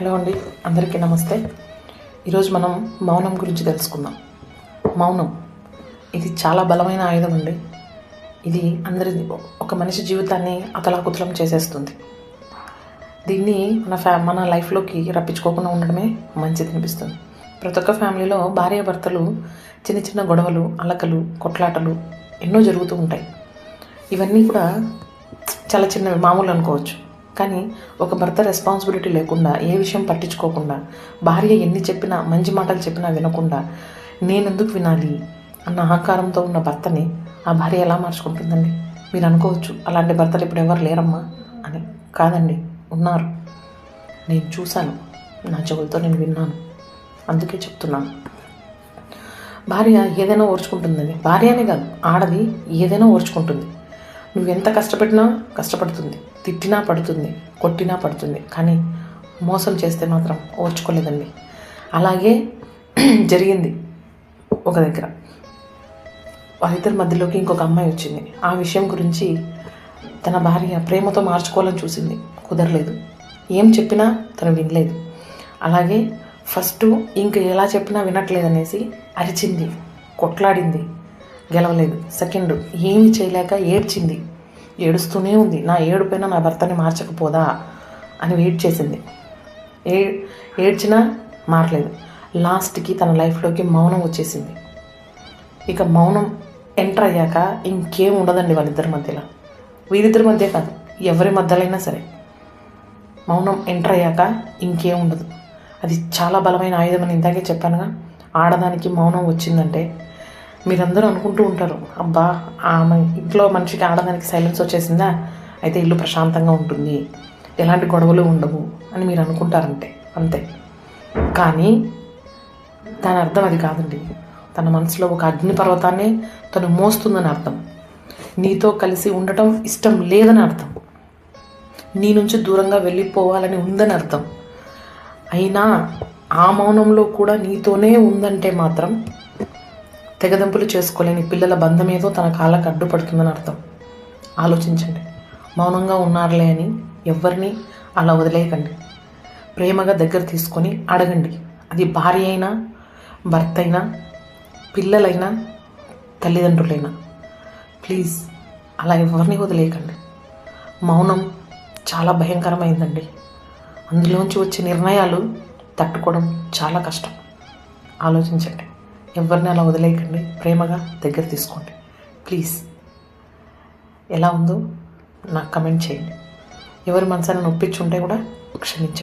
Hello అండి, అందరికీ నమస్తే. ఈరోజు మనం మౌనం గురించి తెలుసుకుందాం. మౌనం ఇది చాలా బలమైన ఆయుధం అండి. ఇది ఒక మనిషి జీవితాన్ని అతలాకుతలం చేసేస్తుంది. దీన్ని మన లైఫ్లోకి రప్పించుకోకుండా ఉండడమే మంచిది అనిపిస్తుంది. ప్రతి ఒక్క ఫ్యామిలీలో భార్యాభర్తలు చిన్న చిన్న గొడవలు, అలకలు, కొట్లాటలు ఎన్నో జరుగుతూ ఉంటాయి. ఇవన్నీ కూడా చాలా చిన్నవి, మామూలు అనుకోవచ్చు. కానీ ఒక భర్త రెస్పాన్సిబిలిటీ లేకుండా, ఏ విషయం పట్టించుకోకుండా, భార్య ఎన్ని చెప్పినా, మంచి మాటలు చెప్పినా వినకుండా, నేనెందుకు వినాలి అన్న అహంకారంతో ఉన్న భర్తని ఆ భార్య ఎలా మార్చుకుంటుందండి? మీరు అనుకోవచ్చు, అలాంటి భర్తలు ఇప్పుడు ఎవరు లేరమ్మా అని. కాదండి, ఉన్నారు. నేను చూశాను, నా చెవులతో నేను విన్నాను, అందుకే చెప్తున్నాను. భార్య ఏదైనా ఓర్చుకుంటుందండి. భార్య అనే కాదు, ఆడది ఏదైనా ఓర్చుకుంటుంది. నువ్వెంత కష్టపెట్టినా కష్టపడుతుంది, తిట్టినా పడుతుంది, కొట్టినా పడుతుంది. కానీ మోసం చేస్తే మాత్రం ఓర్చుకోలేదండి. అలాగే జరిగింది ఒక దగ్గర. వాళ్ళిద్దరి మధ్యలోకి ఇంకొక అమ్మాయి వచ్చింది. ఆ విషయం గురించి తన భార్య ప్రేమతో మార్చుకోవాలని చూసింది, కుదరలేదు. ఏం చెప్పినా తను వినలేదు. అలాగే ఫస్ట్ ఇంక ఎలా చెప్పినా వినట్లేదనేసి అరిచింది, కొట్లాడింది, గెలవలేదు. సెకండ్ ఏమి చేయలేక ఏడ్చింది, ఏడుస్తూనే ఉంది. నా ఏడుపైన నా భర్తని మార్చకపోదా అని వెయిట్ చేసింది. ఏడ్చినా మారలేదు. లాస్ట్కి తన లైఫ్లోకి మౌనం వచ్చేసింది. ఇక మౌనం ఎంటర్ అయ్యాక ఇంకేం ఉండదండి వాళ్ళిద్దరి మధ్యలో. వీరిద్దరి మధ్య కాదు, ఎవరి మధ్యలైనా సరే మౌనం ఎంటర్ అయ్యాక ఇంకేం ఉండదు. అది చాలా బలమైన ఆయుధం అని ఇందాకే చెప్పానుగా. ఆడదానికి మౌనం వచ్చిందంటే మీరందరూ అనుకుంటూ ఉంటారు, అబ్బా ఆమె ఇంట్లో మనిషికి, ఆడదానికి సైలెన్స్ వచ్చేసిందా, అయితే ఇల్లు ప్రశాంతంగా ఉంటుంది, ఎలాంటి గొడవలు ఉండవు అని మీరు అనుకుంటారంటే అంతే. కానీ దాని అర్థం అది కాదండి. తన మనసులో ఒక అగ్నిపర్వతాన్ని తను మోస్తుందని అర్థం. నీతో కలిసి ఉండటం ఇష్టం లేదని అర్థం. నీ నుంచి దూరంగా వెళ్ళిపోవాలని ఉందని అర్థం. అయినా ఆ మౌనంలో కూడా నీతోనే ఉందంటే మాత్రం తెగదెంపులు చేసుకోలేని పిల్లల బంధం ఏదో తన కాళ్ళకు అడ్డుపడుతుందని అర్థం. ఆలోచించండి. మౌనంగా ఉన్నారులే అని ఎవరిని అలా వదిలేయకండి. ప్రేమగా దగ్గర తీసుకొని అడగండి. అది భార్య అయినా, భర్త అయినా, పిల్లలైనా, తల్లిదండ్రులైనా. ప్లీజ్ అలా ఎవరిని వదిలేయకండి. మౌనం చాలా భయంకరమైందండి. అందులోంచి వచ్చే నిర్ణయాలు తట్టుకోవడం చాలా కష్టం. ఆలోచించండి. ఎవరిని అలా వదిలేయకండి. ప్రేమగా దగ్గర తీసుకోండి ప్లీజ్. ఎలా ఉందో నాకు కమెంట్ చేయండి. ఎవరి మనసాన్ని నొప్పించుంటే కూడా క్షమించండి.